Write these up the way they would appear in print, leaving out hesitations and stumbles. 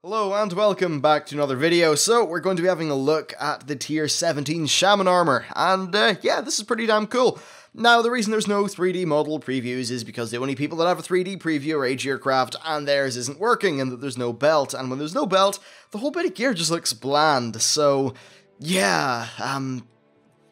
Hello and welcome back to another video. So we're going to be having a look at the tier 17 Shaman armor, and yeah, this is pretty damn cool. Now, the reason there's no 3D model previews is because the only people that have a 3D preview are Warcraft, and theirs isn't working, and that there's no belt, and when there's no belt, the whole bit of gear just looks bland. So yeah,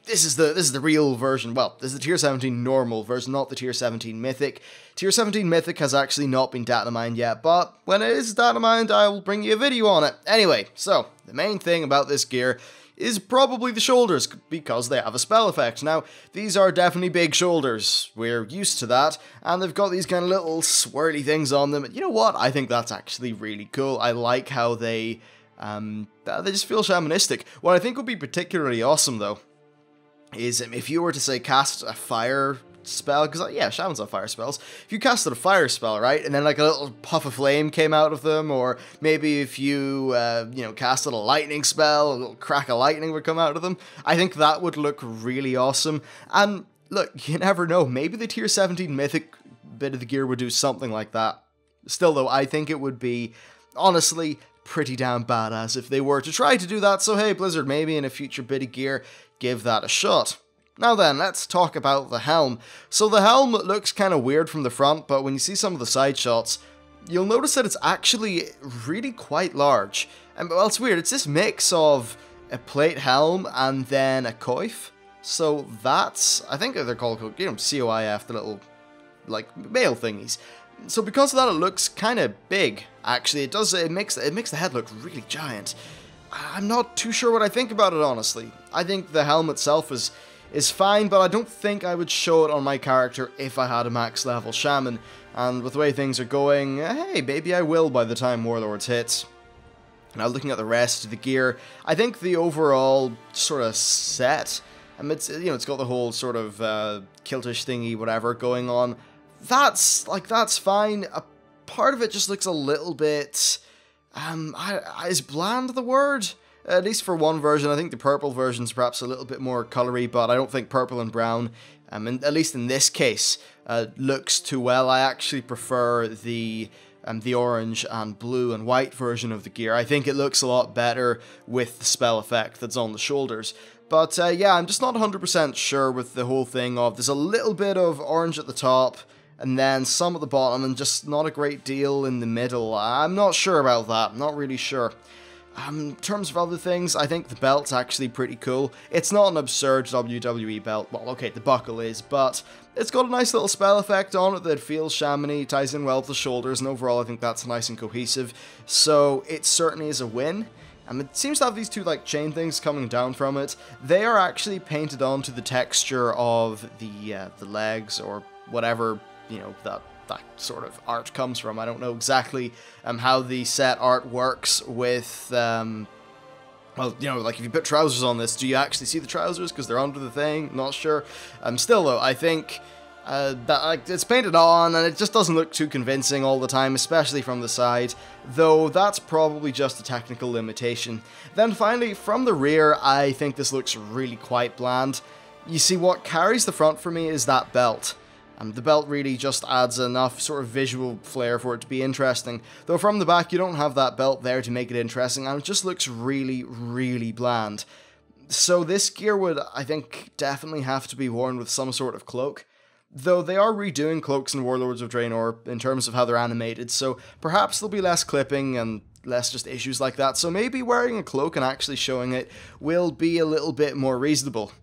this is the real version. Well, this is the tier 17 normal version, not the tier 17 mythic. Tier 17 mythic has actually not been data mined yet, but when it is data mined, I will bring you a video on it. Anyway, so the main thing about this gear is probably the shoulders, because they have a spell effect. Now, these are definitely big shoulders. We're used to that, and they've got these kind of little swirly things on them. And you know what? I think that's actually really cool. I like how they just feel shamanistic. What I think would be particularly awesome, though, is if you were to, say, cast a fire spell, because yeah, shamans have fire spells. If you casted a fire spell, right, and then like a little puff of flame came out of them, or maybe if you, casted a lightning spell, a little crack of lightning would come out of them, I think that would look really awesome. And look, you never know, maybe the tier 17 mythic bit of the gear would do something like that. Still though, I think it would be, honestly, pretty damn badass if they were to try to do that. So hey, Blizzard, maybe in a future bit of gear, give that a shot. Now then, let's talk about the Helm. So the Helm looks kind of weird from the front, but when you see some of the side shots, you'll notice that it's actually really quite large. And well, it's weird, it's this mix of a plate helm and then a coif. So that's, I think they're called, COIF, the little, like, mail thingies. So because of that, it looks kind of big, actually. It makes the head look really giant. I'm not too sure what I think about it, honestly. I think the helm itself is fine, but I don't think I would show it on my character if I had a max level shaman. And with the way things are going, hey, maybe I will by the time Warlords hits. Now looking at the rest of the gear, I think the overall sort of set, it's got the whole sort of kiltish thingy, whatever, going on. That's fine. A part of it just looks a little bit, is bland the word? At least for one version. I think the purple version's perhaps a little bit more colory, but I don't think purple and brown, at least in this case, looks too well. I actually prefer the orange and blue and white version of the gear. I think it looks a lot better with the spell effect that's on the shoulders. But yeah, I'm just not 100% sure with the whole thing of there's a little bit of orange at the top, and then some at the bottom, and just not a great deal in the middle. I'm not sure about that. I'm not really sure. In terms of other things, I think the belt's actually pretty cool. It's not an absurd WWE belt. Well, okay, the buckle is, but it's got a nice little spell effect on it that feels shamany, ties in well with the shoulders, and overall I think that's nice and cohesive. So it certainly is a win. It seems to have these two like chain things coming down from it. They are actually painted onto the texture of the legs or whatever, that sort of art comes from. I don't know exactly how the set art works with, well, like if you put trousers on this, do you actually see the trousers because they're under the thing? Not sure. Still though, I think that it's painted on and it just doesn't look too convincing all the time, especially from the side, though that's probably just a technical limitation. Then finally, from the rear, I think this looks really quite bland. You see, what carries the front for me is that belt. The belt really just adds enough sort of visual flair for it to be interesting. Though from the back, you don't have that belt there to make it interesting, and it just looks really, really bland. So this gear would, I think, definitely have to be worn with some sort of cloak. Though they are redoing cloaks in Warlords of Draenor in terms of how they're animated, so perhaps there'll be less clipping and less just issues like that. So maybe wearing a cloak and actually showing it will be a little bit more reasonable.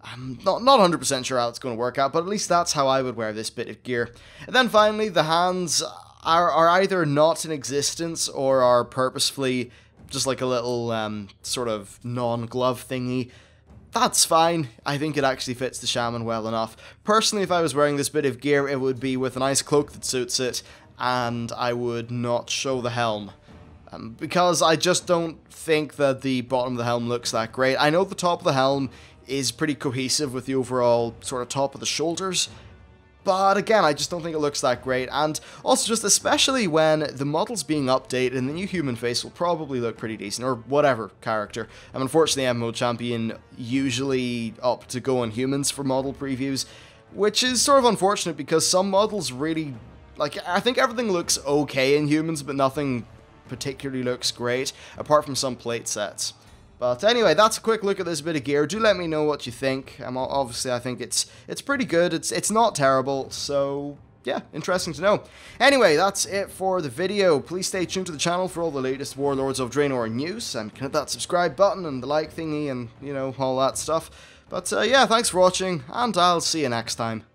I'm not 100% sure how it's going to work out, but at least that's how I would wear this bit of gear. And then finally, the hands are either not in existence or are purposefully just like a little sort of non-glove thingy. That's fine. I think it actually fits the shaman well enough. Personally, if I was wearing this bit of gear, it would be with a nice cloak that suits it, and I would not show the helm. Because I just don't think that the bottom of the helm looks that great. I know the top of the helm is pretty cohesive with the overall sort of top of the shoulders, but again, I just don't think it looks that great, and also just especially when the model's being updated and the new human face will probably look pretty decent, or whatever character. Unfortunately, MMO Champion usually opt to go on humans for model previews, which is sort of unfortunate because some models really, like, I think everything looks okay in humans, but nothing particularly looks great, apart from some plate sets. But anyway, that's a quick look at this bit of gear. Do let me know what you think. Obviously, I think it's pretty good. It's not terrible, so yeah, interesting to know. Anyway, that's it for the video. Please stay tuned to the channel for all the latest Warlords of Draenor news, and hit that subscribe button and the like thingy and, you know, all that stuff. But yeah, thanks for watching, and I'll see you next time.